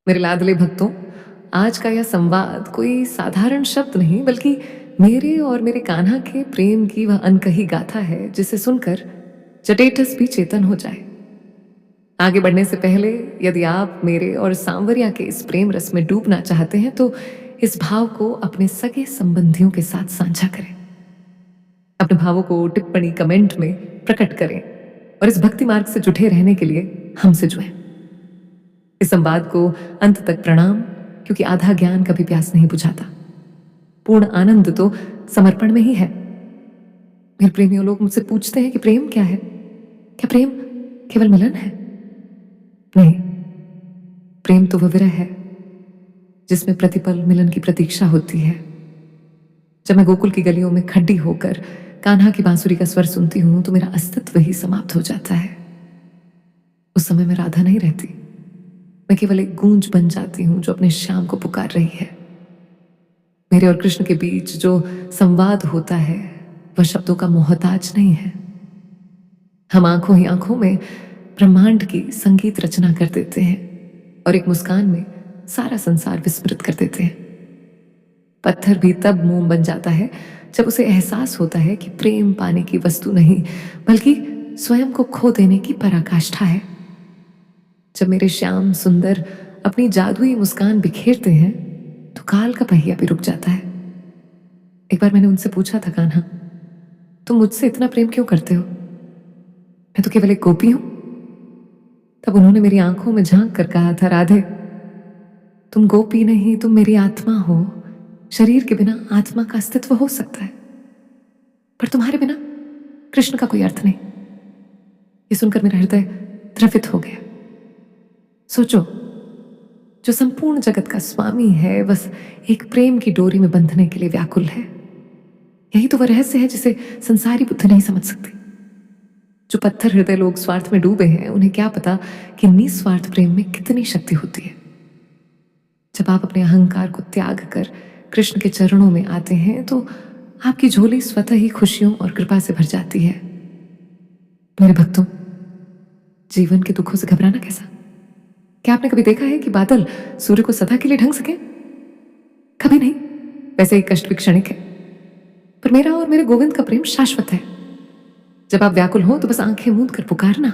मेरे लाडले भक्तों, आज का यह संवाद कोई साधारण शब्द नहीं बल्कि मेरे और मेरे कान्हा के प्रेम की वह अनकही गाथा है जिसे सुनकर जटेटस भी चेतन हो जाए। आगे बढ़ने से पहले यदि आप मेरे और सांवरिया के इस प्रेम रस में डूबना चाहते हैं तो इस भाव को अपने सगे संबंधियों के साथ साझा करें। अपने भावों को टिप्पणी कमेंट में प्रकट करें और इस भक्ति मार्ग से जुटे रहने के लिए हमसे जुड़ें। इस संवाद को अंत तक प्रणाम, क्योंकि आधा ज्ञान कभी प्यास नहीं बुझाता। पूर्ण आनंद तो समर्पण में ही है। मेरे प्रेमियों, लोग मुझसे पूछते हैं कि प्रेम क्या है? क्या प्रेम केवल मिलन है? नहीं, प्रेम तो वह विरह है जिसमें प्रतिपल मिलन की प्रतीक्षा होती है। जब मैं गोकुल की गलियों में खड्डी होकर कान्हा की बांसुरी का स्वर सुनती हूं तो मेरा अस्तित्व ही समाप्त हो जाता है। उस समय मैं राधा नहीं रहती, मैं केवल एक गूंज बन जाती हूं जो अपने श्याम को पुकार रही है। मेरे और कृष्ण के बीच जो संवाद होता है वह शब्दों का मोहताज नहीं है। हम आंखों ही आंखों में ब्रह्मांड की संगीत रचना कर देते हैं और एक मुस्कान में सारा संसार विस्मृत कर देते हैं। पत्थर भी तब मोम बन जाता है जब उसे एहसास होता है कि प्रेम पाने की वस्तु नहीं बल्कि स्वयं को खो देने की पराकाष्ठा है। जब मेरे श्याम सुंदर अपनी जादुई मुस्कान बिखेरते हैं तो काल का पहिया भी रुक जाता है। एक बार मैंने उनसे पूछा था, कान्हा, तुम मुझसे इतना प्रेम क्यों करते हो? मैं तो केवल एक गोपी हूं। तब उन्होंने मेरी आंखों में झांक कर कहा था, राधे, तुम गोपी नहीं, तुम मेरी आत्मा हो। शरीर के बिना आत्मा का अस्तित्व हो सकता है, पर तुम्हारे बिना कृष्ण का कोई अर्थ नहीं। ये सुनकर मेरा हृदय द्रवित हो गया। सोचो, जो संपूर्ण जगत का स्वामी है बस एक प्रेम की डोरी में बंधने के लिए व्याकुल है। यही तो वह रहस्य है जिसे संसारी बुद्धि नहीं समझ सकती। जो पत्थर हृदय लोग स्वार्थ में डूबे हैं उन्हें क्या पता कि निस्वार्थ प्रेम में कितनी शक्ति होती है। जब आप अपने अहंकार को त्याग कर कृष्ण के चरणों में आते हैं तो आपकी झोली स्वतः ही खुशियों और कृपा से भर जाती है। मेरे भक्तों, जीवन के दुखों से घबराना कैसा? क्या आपने कभी देखा है कि बादल सूर्य को सदा के लिए ढंक सके? कभी नहीं। वैसे ही कष्ट भी क्षणिक है, पर मेरा और मेरे गोविंद का प्रेम शाश्वत है। जब आप व्याकुल हो तो बस आंखें मूंद कर पुकारना।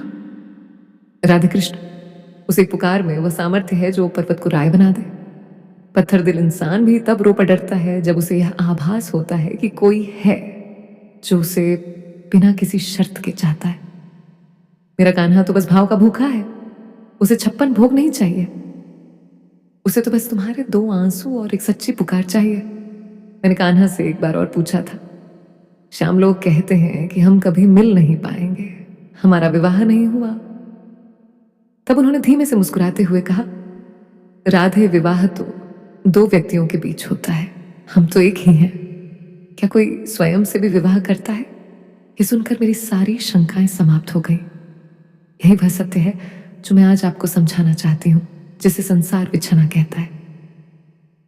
राधे कृष्ण, उस एक पुकार में वह सामर्थ्य है जो पर्वत को राय बना दे। पत्थर दिल इंसान भी तब रो पड़ता है जब उसे यह आभास होता है कि कोई है जो उसे बिना किसी शर्त के चाहता है। मेरा कान्हा तो बस भाव का भूखा है। उसे 56 भोग नहीं चाहिए। उसे तो बस तुम्हारे 2 आंसू और एक सच्ची पुकार चाहिए। मैंने कान्हा से एक बार और पूछा था, श्याम, लोग कहते हैं कि हम कभी मिल नहीं पाएंगे, हमारा विवाह नहीं हुआ। तब उन्होंने धीमे से मुस्कुराते हुए कहा, राधे, विवाह तो 2 व्यक्तियों के बीच होता है, हम तो एक ही हैं। क्या कोई स्वयं से भी विवाह करता है? ये सुनकर मेरी सारी शंकाएं समाप्त हो गई। यही वह सत्य है जो मैं आज आपको समझाना चाहती हूं, जिसे संसार बिछना कहता है।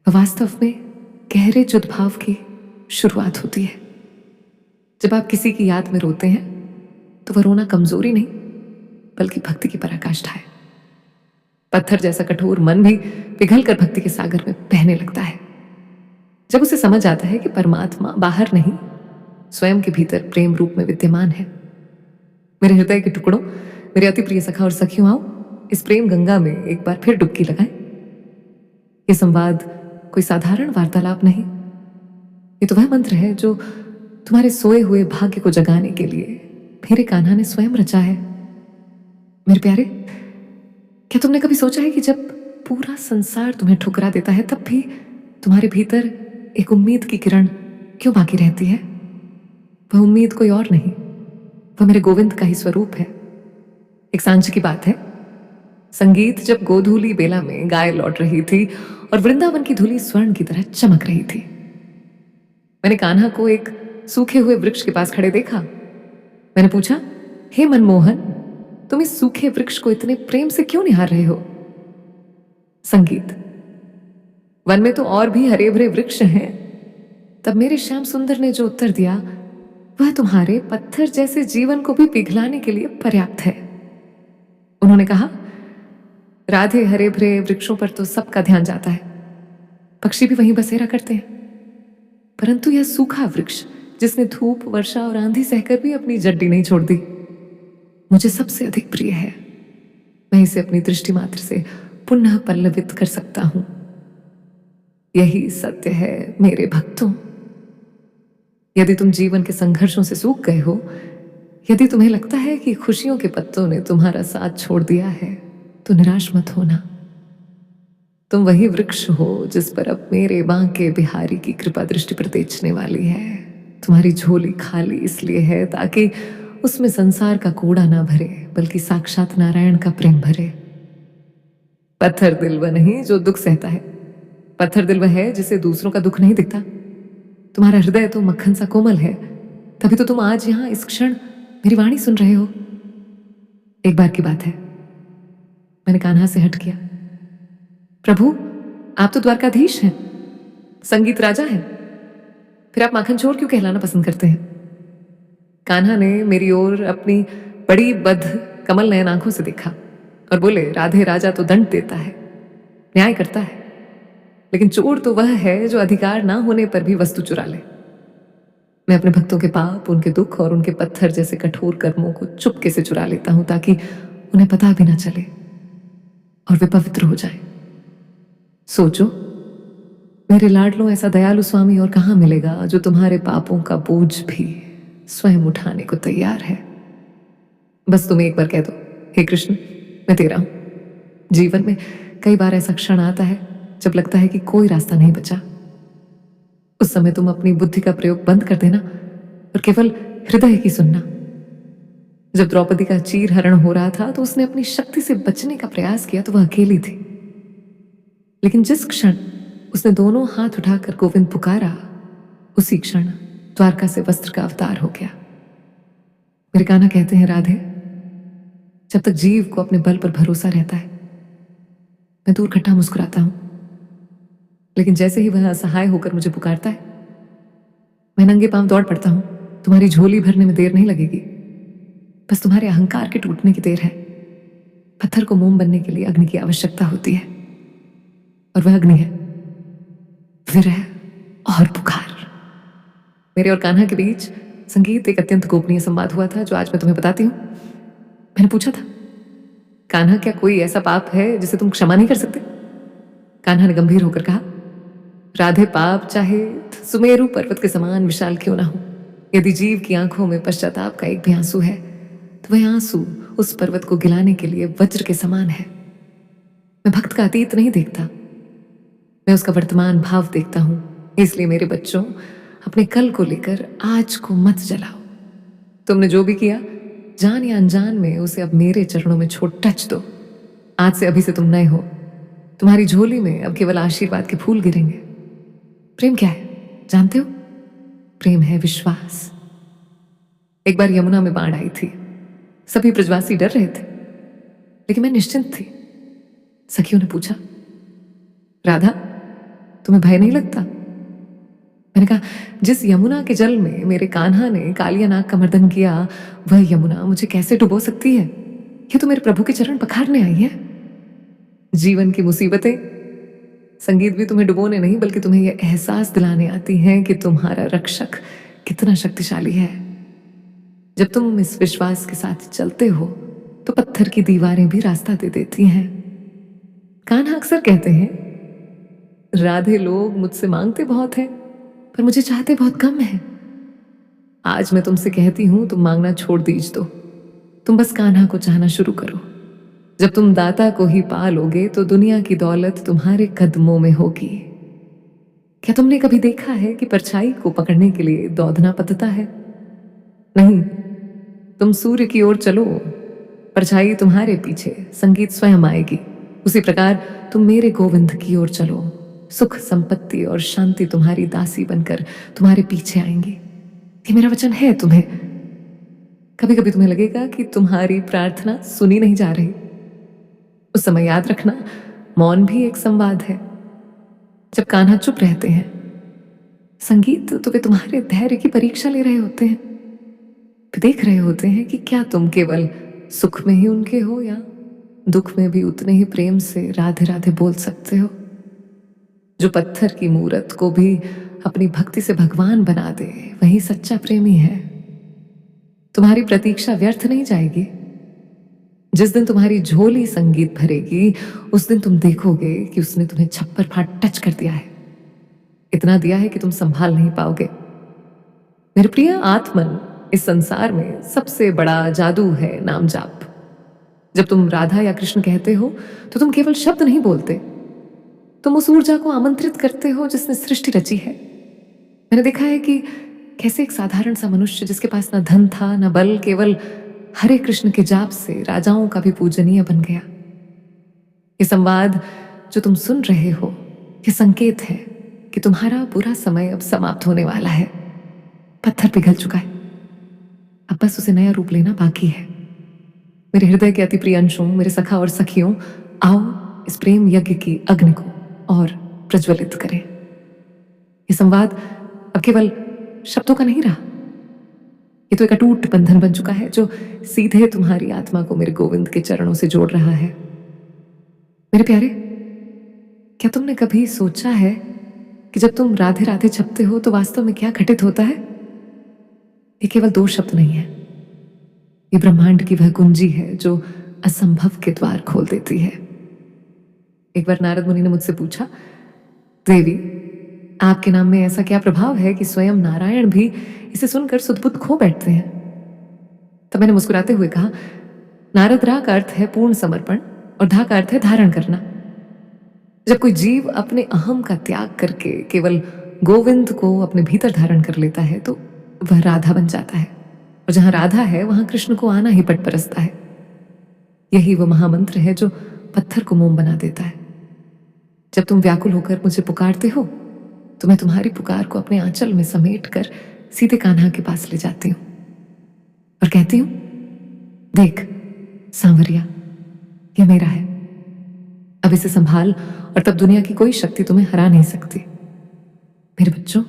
वह वास्तव में गहरे जुद भाव की शुरुआत होती है। जब आप किसी की याद में रोते हैं तो वह रोना कमजोरी नहीं बल्कि भक्ति की पराकाष्ठा है। पत्थर जैसा कठोर मन भी पिघलकर भक्ति के सागर में बहने लगता है जब उसे समझ आता है कि परमात्मा बाहर नहीं, स्वयं के भीतर प्रेम रूप में विद्यमान है। मेरे हृदय के टुकड़ों, मेरे अति प्रिय सखा और सखियों, आओ इस प्रेम गंगा में एक बार फिर डुबकी लगाएं। यह संवाद कोई साधारण वार्तालाप नहीं, ये तो वह मंत्र है जो तुम्हारे सोए हुए भाग्य को जगाने के लिए मेरे कान्हा ने स्वयं रचा है। मेरे प्यारे, क्या तुमने कभी सोचा है कि जब पूरा संसार तुम्हें ठुकरा देता है तब भी तुम्हारे भीतर एक उम्मीद की किरण क्यों बाकी रहती है? वह उम्मीद कोई और नहीं, वह मेरे गोविंद का ही स्वरूप है। एक सांझ की बात है, संगीत जब गोधूली बेला में गाय लौट रही थी और वृंदावन की धूली स्वर्ण की तरह चमक रही थी। मैंने कान्हा को एक सूखे हुए वृक्ष के पास खड़े देखा। मैंने पूछा, हे मनमोहन, तुम इस सूखे वृक्ष को इतने प्रेम से क्यों निहार रहे हो? संगीत, वन में तो और भी हरे भरे वृक्ष हैं। तब मेरे श्याम सुंदर ने जो उत्तर दिया वह तुम्हारे पत्थर जैसे जीवन को भी पिघलाने के लिए पर्याप्त है। उन्होंने कहा, राधे हरे भरे वृक्षों पर तो सबका ध्यान जाता है, पक्षी भी वहीं बसेरा करते हैं, परंतु यह सूखा वृक्ष जिसने धूप वर्षा और आंधी सहकर भी अपनी जड्डी नहीं छोड़ दी, मुझे सबसे अधिक प्रिय है। मैं इसे अपनी दृष्टि मात्र से पुनः पल्लवित कर सकता हूं। यही सत्य है मेरे भक्तों। यदि तुम जीवन के संघर्षों से सूख गए हो, यदि तुम्हें लगता है कि खुशियों के पत्तों ने तुम्हारा साथ छोड़ दिया है, तो निराश मत होना। तुम वही वृक्ष हो जिस पर अब मेरे बांके बिहारी की कृपा दृष्टि प्रतेजने वाली है। तुम्हारी झोली खाली इसलिए है ताकि उसमें संसार का कूड़ा ना भरे, बल्कि साक्षात नारायण का प्रेम भरे। पत्थर दिल वह नहीं जो दुख सहता है, पत्थर दिल वह है जिसे दूसरों का दुख नहीं दिखता। तुम्हारा हृदय तो मक्खन सा कोमल है, तभी तो तुम आज यहां इस क्षण मेरी वाणी सुन रहे हो। एक बार की बात है, मैंने कान्हा से हट किया। प्रभु, आप तो द्वारकाधीश हैं, संगीत राजा हैं, फिर आप माखन चोर क्यों कहलाना पसंद करते हैं? कान्हा ने मेरी ओर अपनी बड़ी बद्ध कमल नयन आंखों से देखा और बोले, राधे राजा तो दंड देता है, न्याय करता है, लेकिन चोर तो वह है जो अधिकार ना होने पर भी वस्तु चुरा ले। मैं अपने भक्तों के पाप, उनके दुख और उनके पत्थर जैसे कठोर कर्मों को चुपके से चुरा लेता हूं ताकि उन्हें पता भी ना चले और वे पवित्र हो जाए। सोचो, मेरे लाडलों, ऐसा दयालु स्वामी और कहां मिलेगा जो तुम्हारे पापों का बोझ भी स्वयं उठाने को तैयार है। बस तुम एक बार कह दो, हे कृष्ण, मैं तेरा हूं। जीवन में कई बार ऐसा क्षण आता है जब लगता है कि कोई रास्ता नहीं बचा। उस समय तुम अपनी बुद्धि का प्रयोग बंद कर देना और केवल हृदय की सुनना। जब द्रौपदी का चीर हरण हो रहा था तो उसने अपनी शक्ति से बचने का प्रयास किया तो वह अकेली थी, लेकिन जिस क्षण उसने दोनों हाथ उठाकर गोविंद पुकारा, उसी क्षण द्वारका से वस्त्र का अवतार हो गया। मेरे कान्हा कहते हैं, राधे, जब तक जीव को अपने बल पर भरोसा रहता है, मैं दूर खट्टा मुस्कुराता हूं, लेकिन जैसे ही वह असहाय होकर मुझे पुकारता है, मैं नंगे पांव दौड़ पड़ता हूं। तुम्हारी झोली भरने में देर नहीं लगेगी, बस तुम्हारे अहंकार के टूटने की देर है। पत्थर को मोम बनने के लिए अग्नि की आवश्यकता होती है, और वह अग्नि है विरह और पुकार। मेरे और कान्हा के बीच संगीत एक अत्यंत गोपनीय संवाद हुआ था, जो आज मैं तुम्हें बताती हूं। मैंने पूछा था, कान्हा, क्या कोई ऐसा पाप है जिसे तुम क्षमा नहीं कर सकते? कान्हा ने गंभीर होकर कहा, राधे, पाप चाहे सुमेरु पर्वत के समान विशाल क्यों ना हो, यदि जीव की आंखों में पश्चाताप का एक भी आंसू है तो वह आंसू उस पर्वत को गिलाने के लिए वज्र के समान है। मैं भक्त का अतीत नहीं देखता, मैं उसका वर्तमान भाव देखता हूं। इसलिए मेरे बच्चों, अपने कल को लेकर आज को मत जलाओ। तुमने जो भी किया, जान या अनजान में, उसे अब मेरे चरणों में छोड़ टच दो। आज से अभी से तुम नए हो। तुम्हारी झोली में अब केवल आशीर्वाद के फूल गिरेंगे। प्रेम क्या है जानते हो? प्रेम है विश्वास। एक बार यमुना में बाढ़ आई थी, सभी ब्रजवासी डर रहे थे, लेकिन मैं निश्चिंत थी। सखियों ने पूछा, राधा, तुम्हें भय नहीं लगता? मैंने कहा, जिस यमुना के जल में मेरे कान्हा ने कालिया नाग का मर्दन किया, वह यमुना मुझे कैसे डुबो सकती है? ये तो मेरे प्रभु के चरण पखारने आई है। जीवन की मुसीबतें, संगीत भी तुम्हें डुबोने नहीं, बल्कि तुम्हें यह एहसास दिलाने आती हैं कि तुम्हारा रक्षक कितना शक्तिशाली है। जब तुम इस विश्वास के साथ चलते हो तो पत्थर की दीवारें भी रास्ता दे देती हैं। कान्हा अक्सर कहते हैं, राधे, लोग मुझसे मांगते बहुत हैं पर मुझे चाहते बहुत कम है। आज मैं तुमसे कहती हूं, तुम मांगना छोड़ दीज दो। तुम बस कान्हा को चाहना शुरू करो। जब तुम दाता को ही पा लोगे तो दुनिया की दौलत तुम्हारे कदमों में होगी। क्या तुमने कभी देखा है कि परछाई को पकड़ने के लिए दौड़ना पड़ता है? नहीं, तुम सूर्य की ओर चलो, परछाई तुम्हारे पीछे, संगीत स्वयं आएगी। उसी प्रकार तुम मेरे गोविंद की ओर चलो, सुख, संपत्ति और शांति तुम्हारी दासी बनकर तुम्हारे पीछे आएंगी। ये मेरा वचन है तुम्हें। कभी कभी तुम्हें लगेगा कि तुम्हारी प्रार्थना सुनी नहीं जा रही। उस समय याद रखना, मौन भी एक संवाद है। जब कान्हा चुप रहते हैं, संगीत तो वे तुम्हारे धैर्य की परीक्षा ले रहे होते हैं। वे देख रहे होते हैं कि क्या तुम केवल सुख में ही उनके हो या दुख में भी उतने ही प्रेम से राधे राधे बोल सकते हो। जो पत्थर की मूरत को भी अपनी भक्ति से भगवान बना दे, वही सच्चा प्रेमी है। तुम्हारी प्रतीक्षा व्यर्थ नहीं जाएगी। जिस दिन तुम्हारी झोली संगीत भरेगी, उस दिन तुम देखोगे कि उसने तुम्हें छप्पर फाड़ टच कर दिया है। इतना दिया है कि तुम संभाल नहीं पाओगे। मेरे प्रिय, आत्मन इस संसार में सबसे बड़ा जादू है नाम जाप। जब तुम राधा या कृष्ण कहते हो तो तुम केवल शब्द नहीं बोलते, तुम उस ऊर्जा को आमंत्रित करते हो जिसने सृष्टि रची है। मैंने देखा है कि कैसे एक साधारण सा मनुष्य जिसके पास ना धन था ना बल, केवल हरे कृष्ण के जाप से राजाओं का भी पूजनीय बन गया। ये संवाद जो तुम सुन रहे हो, ये संकेत है कि तुम्हारा बुरा समय अब समाप्त होने वाला है। पत्थर पिघल चुका है, अब बस उसे नया रूप लेना बाकी है। मेरे हृदय के अति प्रिय अंशों, मेरे सखा और सखियों, आओ इस प्रेम यज्ञ की अग्नि को और प्रज्वलित करें। ये संवाद अब केवल शब्दों का नहीं रहा, ये तो एक अटूट बंधन बन चुका है जो सीधे तुम्हारी आत्मा को मेरे गोविंद के चरणों से जोड़ रहा है। मेरे प्यारे, क्या तुमने कभी सोचा है कि जब तुम राधे राधे जपते हो तो वास्तव में क्या घटित होता है? ये केवल दो शब्द नहीं है, ये ब्रह्मांड की वह कुंजी है जो असंभव के द्वार खोल देती है। एक बार नारद मुनि ने मुझसे पूछा, देवी, आपके नाम में ऐसा क्या प्रभाव है कि स्वयं नारायण भी इसे सुनकर सुध-बुध खो बैठते हैं? तब मैंने मुस्कुराते हुए कहा, नारद, रा का अर्थ है पूर्ण समर्पण और धा का अर्थ है धारण करना। जब कोई जीव अपने अहम का त्याग करके केवल गोविंद को अपने भीतर धारण कर लेता है तो वह राधा बन जाता है, और जहां राधा है वहां कृष्ण को आना ही पट परसता है। यही वो महामंत्र है जो पत्थर को मोम बना देता है। जब तुम व्याकुल होकर मुझे पुकारते हो तो मैं तुम्हारी पुकार को अपने आंचल में समेट कर सीधे कान्हा के पास ले जाती हूं और कहती हूं, देख सांवरिया, यह मेरा है, अब इसे संभाल और तब दुनिया की कोई शक्ति तुम्हें हरा नहीं सकती। मेरे बच्चों,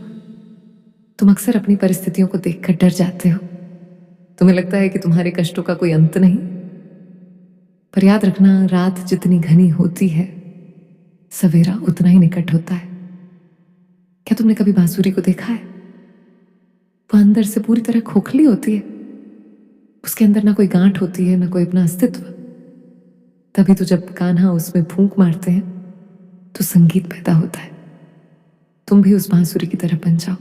तुम अक्सर अपनी परिस्थितियों को देखकर डर जाते हो। तुम्हें लगता है कि तुम्हारे कष्टों का कोई अंत नहीं, पर याद रखना, रात जितनी घनी होती है सवेरा उतना ही निकट होता है। क्या तुमने कभी बांसुरी को देखा है? वो अंदर से पूरी तरह खोखली होती है, उसके अंदर ना कोई गांठ होती है ना कोई अपना अस्तित्व। तभी तो जब कान्हा उसमें फूंक मारते हैं तो संगीत पैदा होता है। तुम भी उस बांसुरी की तरह बन जाओ,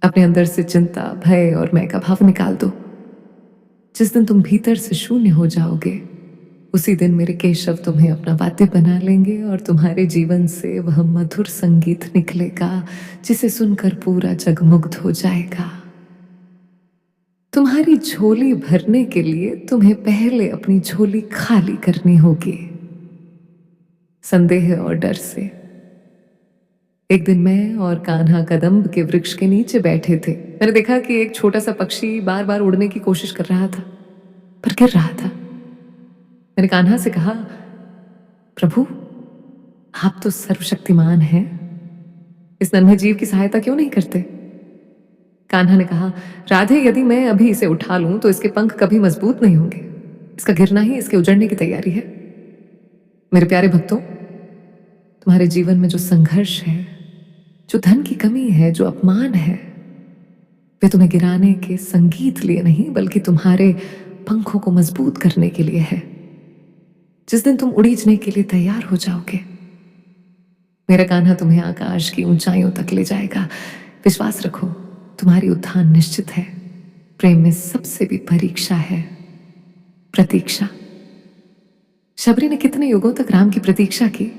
अपने अंदर से चिंता, भय और मैं का भाव निकाल दो। जिस दिन तुम भीतर से शून्य हो जाओगे, उसी दिन मेरे केशव तुम्हें अपना वाद्य बना लेंगे और तुम्हारे जीवन से वह मधुर संगीत निकलेगा जिसे सुनकर पूरा जग मुग्ध हो जाएगा। तुम्हारी झोली भरने के लिए तुम्हें पहले अपनी झोली खाली करनी होगी, संदेह और डर से। एक दिन मैं और कान्हा कदम्ब के वृक्ष के नीचे बैठे थे। मैंने देखा कि एक छोटा सा पक्षी बार बार उड़ने की कोशिश कर रहा था, पर गिर रहा था। मैंने कान्हा से कहा, प्रभु, आप तो सर्वशक्तिमान हैं, इस नन्हे जीव की सहायता क्यों नहीं करते? कान्हा ने कहा, राधे, यदि मैं अभी इसे उठा लूं तो इसके पंख कभी मजबूत नहीं होंगे, इसका गिरना ही इसके उजड़ने की तैयारी है। मेरे प्यारे भक्तों, तुम्हारे जीवन में जो संघर्ष है, जो धन की कमी है, जो अपमान है, वे तुम्हें गिराने के संगीत लिए नहीं बल्कि तुम्हारे पंखों को मजबूत करने के लिए है। जिस दिन तुम उड़ीजने के लिए तैयार हो जाओगे, मेरा कान्हा तुम्हें आकाश की ऊंचाइयों तक ले जाएगा। विश्वास रखो, तुम्हारी उत्थान निश्चित है। प्रेम में सबसे भी परीक्षा है प्रतीक्षा। शबरी ने कितने युगों तक राम की प्रतीक्षा की।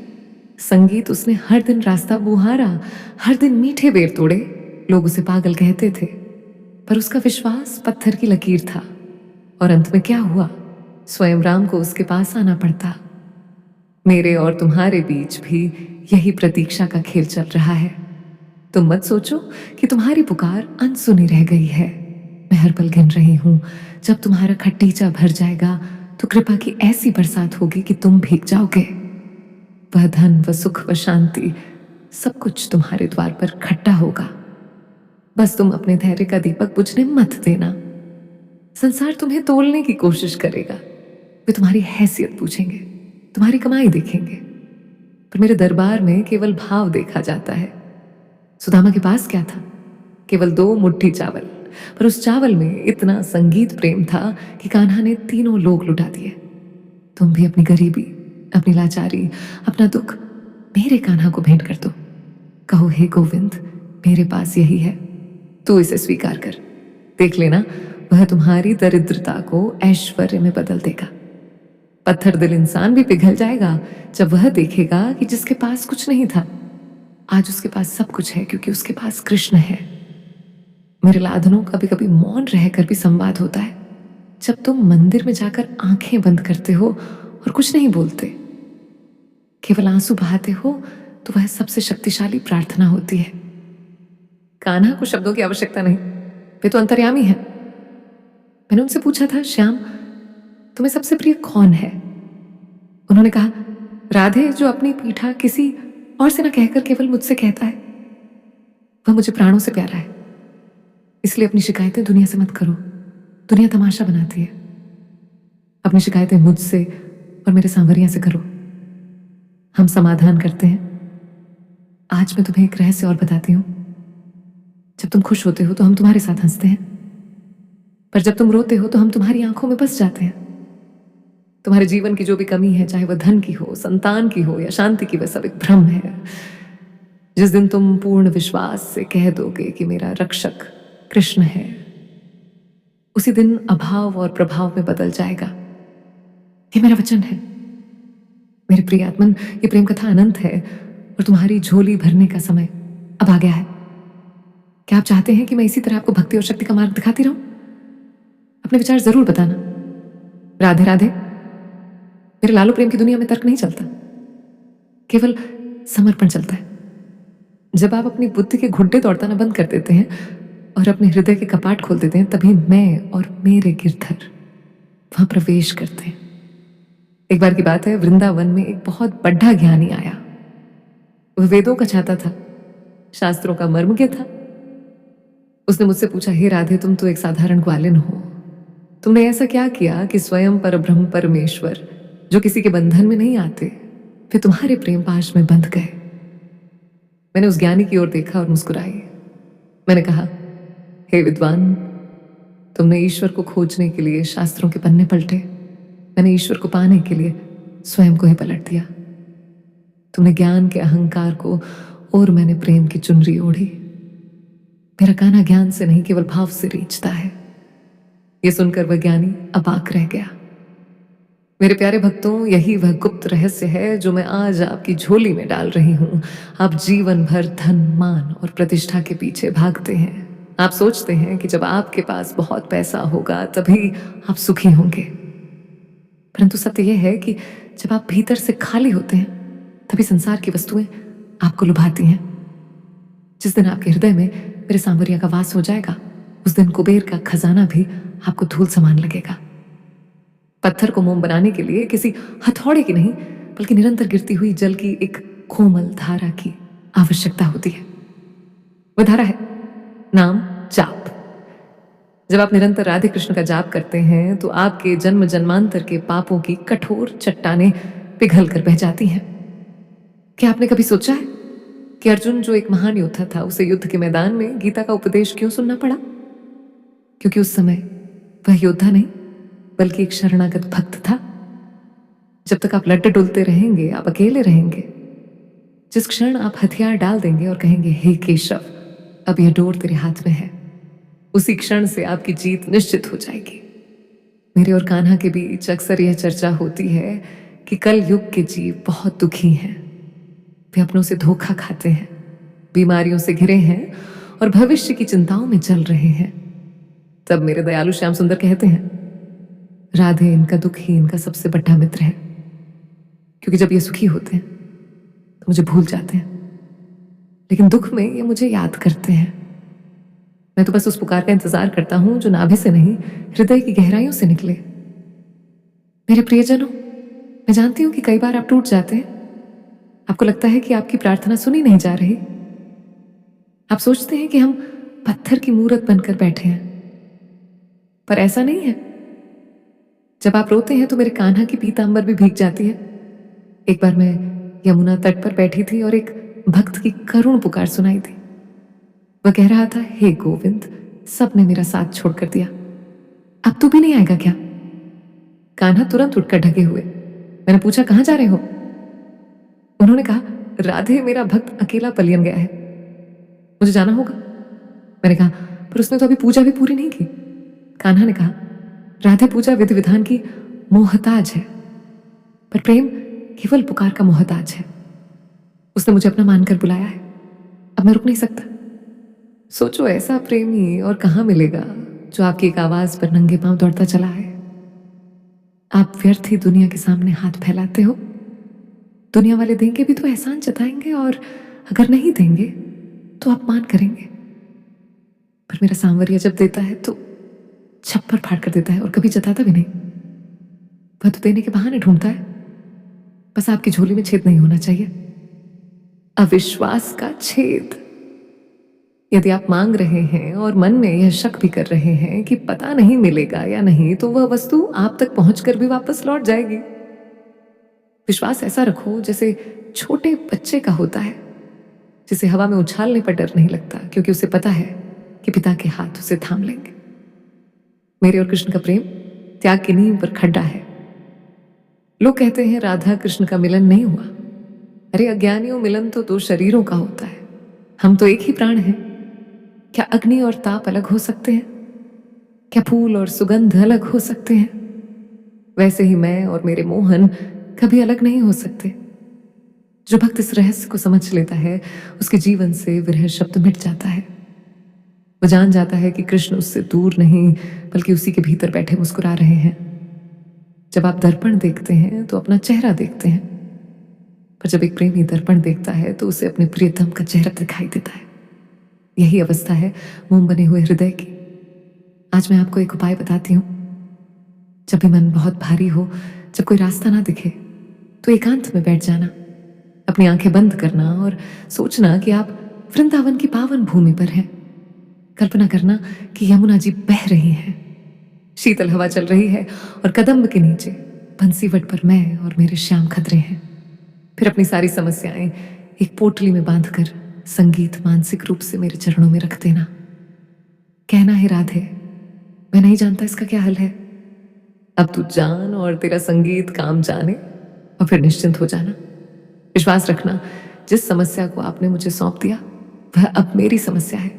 संगीत उसने हर दिन रास्ता बुहारा, हर दिन मीठे बेर तोड़े। लोग उसे पागल कहते थे, पर उसका विश्वास पत्थर की लकीर था। और अंत में क्या हुआ? स्वयं राम को उसके पास आना पड़ता। मेरे और तुम्हारे बीच भी यही प्रतीक्षा का खेल चल रहा है। तुम मत सोचो कि तुम्हारी पुकार अनसुनी रह गई है। मैं हर पल गिन रही हूं। जब तुम्हारा खटीचा भर जाएगा तो कृपा की ऐसी बरसात होगी कि तुम भीग जाओगे। वह धन, वह सुख, वह शांति, सब कुछ तुम्हारे द्वार पर खट्टा होगा। बस तुम अपने धैर्य का दीपक बुझने मत देना। संसार तुम्हें तोलने की कोशिश करेगा, वे तुम्हारी हैसियत पूछेंगे, तुम्हारी कमाई देखेंगे, पर मेरे दरबार में केवल भाव देखा जाता है। सुदामा के पास क्या था? केवल 2 मुट्ठी चावल, पर उस चावल में इतना संगीत प्रेम था कि कान्हा ने तीनों लोक लुटा दिए। तुम भी अपनी गरीबी, अपनी लाचारी, अपना दुख मेरे कान्हा को भेंट कर दो। कहो, हे गोविंद, मेरे पास यही है, तू इसे स्वीकार कर। देख लेना, वह तुम्हारी दरिद्रता को ऐश्वर्य में बदल देगा। पत्थर दिल इंसान भी पिघल जाएगा जब वह देखेगा कि जिसके पास कुछ नहीं था, आज उसके पास सब कुछ है, क्योंकि उसके पास कृष्ण है। मेरे लाधनों कभी कभी मौन रहकर भी संवाद होता है। जब तुम मंदिर में जाकर आंखें बंद करते हो और कुछ नहीं बोलते, केवल आंसू बहाते हो, तो वह सबसे शक्तिशाली प्रार्थना होती है। कान्हा को शब्दों की आवश्यकता नहीं, वे तो अंतर्यामी है। मैंने उनसे पूछा था, श्याम, तुम्हें सबसे प्रिय कौन है? उन्होंने कहा, राधे, जो अपनी पीठा किसी और से न कहकर केवल मुझसे कहता है। वह मुझे प्राणों से प्यारा है, इसलिए अपनी शिकायतें दुनिया से मत करो। दुनिया तमाशा बनाती है। अपनी शिकायतें मुझसे और मेरे सांवरिया से करो, हम समाधान करते हैं। आज मैं तुम्हें एक रहस्य और बताती हूं। जब तुम खुश होते हो तो हम तुम्हारे साथ हंसते हैं, पर जब तुम रोते हो तो हम तुम्हारी आंखों में बस जाते हैं। तुम्हारे जीवन की जो भी कमी है, चाहे वह धन की हो, संतान की हो या शांति की, वह सब एक भ्रम है। जिस दिन तुम पूर्ण विश्वास से कह दोगे कि मेरा रक्षक कृष्ण है, उसी दिन अभाव और प्रभाव में बदल जाएगा। ये मेरा वचन है। मेरे प्रिय आत्मन, ये प्रेम कथा अनंत है और तुम्हारी झोली भरने का समय अब आ गया है। क्या आप चाहते हैं कि मैं इसी तरह आपको भक्ति और शक्ति का मार्ग दिखाती रहूं? अपने विचार जरूर बताना। राधे राधे। मेरे लालू प्रेम की दुनिया में तर्क नहीं चलता, केवल समर्पण चलता है। जब आप अपनी बुद्धि के घुड्डे दौड़ताना बंद कर देते हैं और अपने हृदय के कपाट खोल देते हैं, तभी मैं और मेरे गिरधर वहां प्रवेश करते हैं। एक बार की बात है, वृंदावन में एक बहुत बड़ा ज्ञानी आया। वह वेदों का छाता था, शास्त्रों का मर्मज्ञ था। उसने मुझसे पूछा, हे राधे, तुम तो एक साधारण ग्वालिन हो, तुमने ऐसा क्या किया कि स्वयं परब्रह्म परमेश्वर, जो किसी के बंधन में नहीं आते, वे तुम्हारे प्रेम पाश में बंध गए? मैंने उस ज्ञानी की ओर देखा और मुस्कुराई। मैंने कहा, हे विद्वान, तुमने ईश्वर को खोजने के लिए शास्त्रों के पन्ने पलटे, मैंने ईश्वर को पाने के लिए स्वयं को ही पलट दिया। तुमने ज्ञान के अहंकार को और मैंने प्रेम की चुनरी ओढ़ी। मेरा कान्हा ज्ञान से नहीं, केवल भाव से रीझता है। यह सुनकर वह ज्ञानी अबाक रह गया। मेरे प्यारे भक्तों, यही वह गुप्त रहस्य है जो मैं आज आपकी झोली में डाल रही हूं। आप जीवन भर धन, मान और प्रतिष्ठा के पीछे भागते हैं। आप सोचते हैं कि जब आपके पास बहुत पैसा होगा तभी आप सुखी होंगे, परंतु सत्य यह है कि जब आप भीतर से खाली होते हैं तभी संसार की वस्तुएं आपको लुभाती हैं। जिस दिन आपके हृदय में मेरे सांवरिया का वास हो जाएगा, उस दिन कुबेर का खजाना भी आपको धूल समान लगेगा। पत्थर को मोम बनाने के लिए किसी हथौड़े की नहीं, बल्कि निरंतर गिरती हुई जल की एक कोमल धारा की आवश्यकता होती है। वह धारा है नाम जाप। जब आप निरंतर राधे कृष्ण का जाप करते हैं तो आपके जन्म जन्मांतर के पापों की कठोर चट्टानें पिघल कर बह जाती हैं। क्या आपने कभी सोचा है कि अर्जुन, जो एक महान योद्धा था, उसे युद्ध के मैदान में गीता का उपदेश क्यों सुनना पड़ा? क्योंकि उस समय वह योद्धा नहीं, बल्कि एक शरणागत भक्त था। जब तक आप लड्डू डुलते रहेंगे, आप अकेले रहेंगे। जिस क्षण आप हथियार डाल देंगे और कहेंगे, हे केशव, अब यह डोर तेरे हाथ में है, उसी क्षण से आपकी जीत निश्चित हो जाएगी। मेरे और कान्हा के बीच अक्सर यह चर्चा होती है कि कल युग के जीव बहुत दुखी हैं। वे अपनों से धोखा खाते हैं, बीमारियों से घिरे हैं और भविष्य की चिंताओं में जल रहे हैं। तब मेरे दयालु श्याम सुंदर कहते हैं, राधे, इनका दुख ही इनका सबसे बड़ा मित्र है, क्योंकि जब ये सुखी होते हैं तो मुझे भूल जाते हैं, लेकिन दुख में ये मुझे याद करते हैं। मैं तो बस उस पुकार का इंतजार करता हूं जो नाभि से नहीं, हृदय की गहराइयों से निकले। मेरे प्रियजनों, मैं जानती हूं कि कई बार आप टूट जाते हैं। आपको लगता है कि आपकी प्रार्थना सुनी नहीं जा रही। आप सोचते हैं कि हम पत्थर की मूरत बनकर बैठे हैं, पर ऐसा नहीं है। जब आप रोते हैं तो मेरे कान्हा की पीतांबर भी भीग जाती है। एक बार मैं यमुना तट पर बैठी थी और एक भक्त की करुण पुकार सुनाई दी। वह कह रहा था, हे गोविंद, सबने मेरा साथ छोड़कर दिया, अब तू भी नहीं आएगा क्या? कान्हा तुरंत उठकर ढगे हुए। मैंने पूछा, कहाँ जा रहे हो? उन्होंने कहा, राधे मेरा भक्त अकेला पलियन गया है, मुझे जाना होगा। मैंने कहा, पर उसने तो अभी पूजा भी पूरी नहीं की। कान्हा ने कहा, राधे पूजा विधि विधान की मोहताज है, पर प्रेम केवल पुकार का मोहताज है। उसने मुझे अपना मानकर बुलाया है, अब मैं रुक नहीं सकता। सोचो, ऐसा प्रेमी और कहाँ मिलेगा जो आपकी एक आवाज पर नंगे पांव दौड़ता चला है। आप व्यर्थ ही दुनिया के सामने हाथ फैलाते हो। दुनिया वाले देंगे भी तो एहसान जताएंगे, और अगर नहीं देंगे तो अपमान करेंगे। पर मेरा सांवरिया जब देता है तो छप्पर फाड़ कर देता है, और कभी जताता भी नहीं। वह तो देने के बहाने ढूंढता है, बस आपकी झोली में छेद नहीं होना चाहिए। अविश्वास का छेद। यदि आप मांग रहे हैं और मन में यह शक भी कर रहे हैं कि पता नहीं मिलेगा या नहीं, तो वह वस्तु आप तक पहुंचकर भी वापस लौट जाएगी। विश्वास ऐसा रखो जैसे छोटे बच्चे का होता है, जिसे हवा में उछालने पर डर नहीं लगता, क्योंकि उसे पता है कि पिता के हाथ उसे थाम लेंगे। मेरे और कृष्ण का प्रेम त्याग की नींव पर खड्डा है। लोग कहते हैं राधा कृष्ण का मिलन नहीं हुआ। अरे अज्ञानियों, मिलन तो दो शरीरों का होता है, हम तो एक ही प्राण हैं। क्या अग्नि और ताप अलग हो सकते हैं? क्या फूल और सुगंध अलग हो सकते हैं? वैसे ही मैं और मेरे मोहन कभी अलग नहीं हो सकते। जो भक्त इस रहस्य को समझ लेता है, उसके जीवन से विरह शब्द मिट जाता है। वो जान जाता है कि कृष्ण उससे दूर नहीं, बल्कि उसी के भीतर बैठे मुस्कुरा रहे हैं। जब आप दर्पण देखते हैं तो अपना चेहरा देखते हैं, पर जब एक प्रेमी दर्पण देखता है तो उसे अपने प्रियतम का चेहरा दिखाई देता है। यही अवस्था है मोम बने हुए हृदय की। आज मैं आपको एक उपाय बताती हूँ। जब भी मन बहुत भारी हो, जब कोई रास्ता ना दिखे, तो एकांत में बैठ जाना, अपनी आंखें बंद करना और सोचना कि आप वृंदावन की पावन भूमि पर हैं। कल्पना करना कि यमुना जी बह रही हैं, शीतल हवा चल रही है, और कदम्ब के नीचे बंसीवट पर मैं और मेरे श्याम खतरे हैं। फिर अपनी सारी समस्याएं एक पोटली में बांधकर संगीत मानसिक रूप से मेरे चरणों में रख देना। कहना है, राधे, मैं नहीं जानता इसका क्या हल है, अब तू जान और तेरा संगीत काम जाने, और फिर निश्चिंत हो जाना। विश्वास रखना, जिस समस्या को आपने मुझे सौंप दिया वह अब मेरी समस्या है,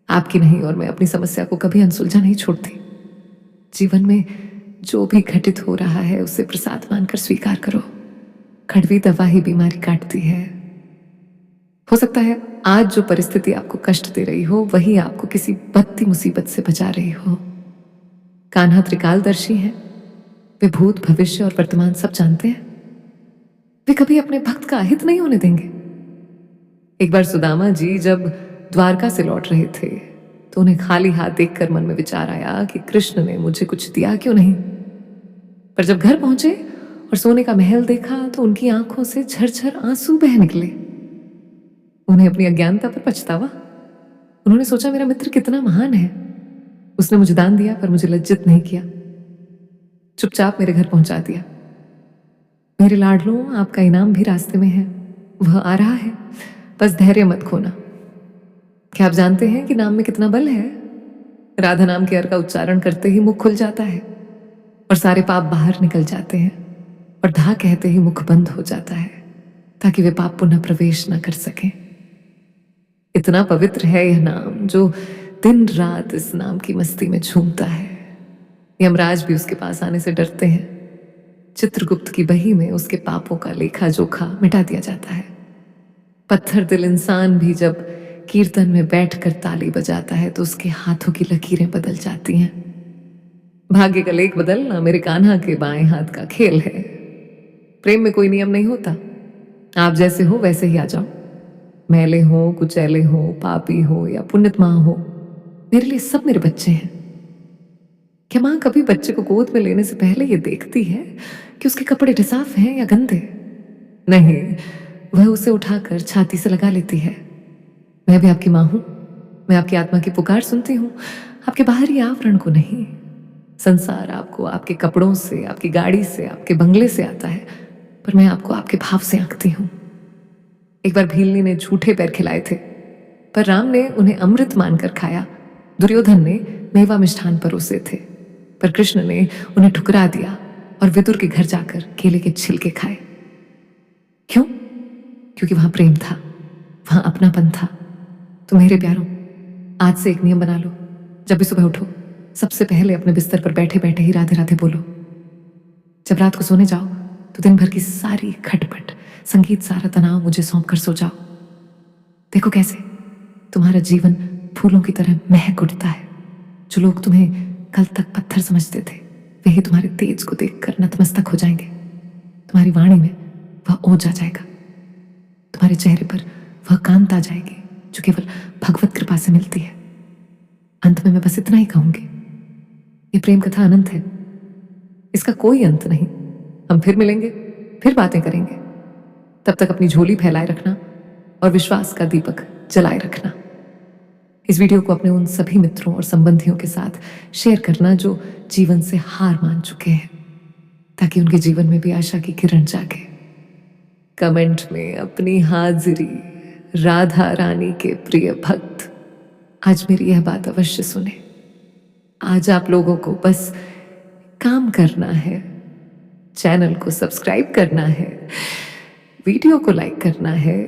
आपकी नहीं, और मैं अपनी समस्या को कभी अनसुलझा नहीं छोड़ती। जीवन में जो भी घटित हो रहा है उसे प्रसाद मानकर स्वीकार करो। कड़वी दवा ही बीमारी काटती है। हो सकता है आज जो परिस्थिति आपको कष्ट दे रही हो, वही आपको किसी बत्ती मुसीबत से बचा रही हो। कान्हा त्रिकालदर्शी हैं, वे भूत भविष्य और वर्तमान सब जानते हैं। वे कभी अपने भक्त का अहित नहीं होने देंगे। एक बार सुदामा जी जब द्वारका से लौट रहे थे तो उन्हें खाली हाथ देखकर मन में विचार आया कि कृष्ण ने मुझे कुछ दिया क्यों नहीं। पर जब घर पहुंचे और सोने का महल देखा तो उनकी आंखों से झरझर आंसू बह निकले। उन्हें अपनी अज्ञानता पर पछतावा। उन्होंने सोचा, मेरा मित्र कितना महान है, उसने मुझे दान दिया पर मुझे लज्जित नहीं किया, चुपचाप मेरे घर पहुंचा दिया। मेरे लाडलों, आपका इनाम भी रास्ते में है, वह आ रहा है, बस धैर्य मत खोना। क्या आप जानते हैं कि नाम में कितना बल है? राधा नाम के अर्थ का उच्चारण करते ही मुख खुल जाता है और सारे पाप बाहर निकल जाते हैं, और धा कहते ही मुख बंद हो जाता है ताकि वे पाप पुनः प्रवेश न कर सकें। इतना पवित्र है यह नाम जो दिन रात इस नाम की मस्ती में झूमता है। यमराज भी उसके पास आने से डरते हैं। चित्रगुप्त की बही में उसके पापों का लेखा जोखा मिटा दिया जाता है। पत्थर दिल इंसान भी जब कीर्तन में बैठकर ताली बजाता है तो उसके हाथों की लकीरें बदल जाती हैं। भाग्य का लेख बदलना मेरे कान्हा के बाएं हाथ का खेल है। प्रेम में कोई नियम नहीं होता, आप जैसे हो वैसे ही आ जाओ। मैले हो, कुचैले हो, पापी हो या पुण्यतमा हो, मेरे लिए सब मेरे बच्चे हैं। क्या माँ कभी बच्चे को गोद में लेने से पहले ये देखती है कि उसके कपड़े साफ हैं या गंदे? नहीं, वह उसे उठाकर छाती से लगा लेती है। मैं भी आपकी माँ हूं, मैं आपकी आत्मा की पुकार सुनती हूं, आपके बाहरी आवरण को नहीं। संसार आपको आपके कपड़ों से, आपकी गाड़ी से, आपके बंगले से आता है, पर मैं आपको आपके भाव से आंकती हूं। एक बार भीलनी ने झूठे पैर खिलाए थे, पर राम ने उन्हें अमृत मानकर खाया। दुर्योधन ने मेवा मिष्ठान परोसे थे, पर कृष्ण ने उन्हें ठुकरा दिया और विदुर के घर जाकर केले के छिलके खाए। क्यों? क्योंकि वहां प्रेम था, वहां अपनापन था। तो मेरे प्यारों, आज से एक नियम बना लो। जब भी सुबह उठो, सबसे पहले अपने बिस्तर पर बैठे बैठे ही राधे राधे बोलो। जब रात को सोने जाओ तो दिन भर की सारी खटपट, संगीत, सारा तनाव मुझे सौंप कर सो जाओ। देखो कैसे तुम्हारा जीवन फूलों की तरह महक उठता है। जो लोग तुम्हें कल तक पत्थर समझते थे, वे ही तुम्हारे तेज को देखकर नतमस्तक हो जाएंगे। तुम्हारी वाणी में वह ओज आ जाएगा, तुम्हारे चेहरे पर वह कांत आ जाएगी जो केवल भगवत कृपा से मिलती है। अंत में मैं बस इतना ही कहूंगी, ये प्रेम कथा अनंत है, इसका कोई अंत नहीं। हम फिर मिलेंगे, फिर बातें करेंगे। तब तक अपनी झोली फैलाए रखना और विश्वास का दीपक जलाए रखना। इस वीडियो को अपने उन सभी मित्रों और संबंधियों के साथ शेयर करना जो जीवन से हार मान चुके हैं, ताकि उनके जीवन में भी आशा की किरण जागे। कमेंट में अपनी हाजिरी, राधा रानी के प्रिय भक्त, आज मेरी यह बात अवश्य सुने। आज आप लोगों को बस काम करना है, चैनल को सब्सक्राइब करना है, वीडियो को लाइक करना है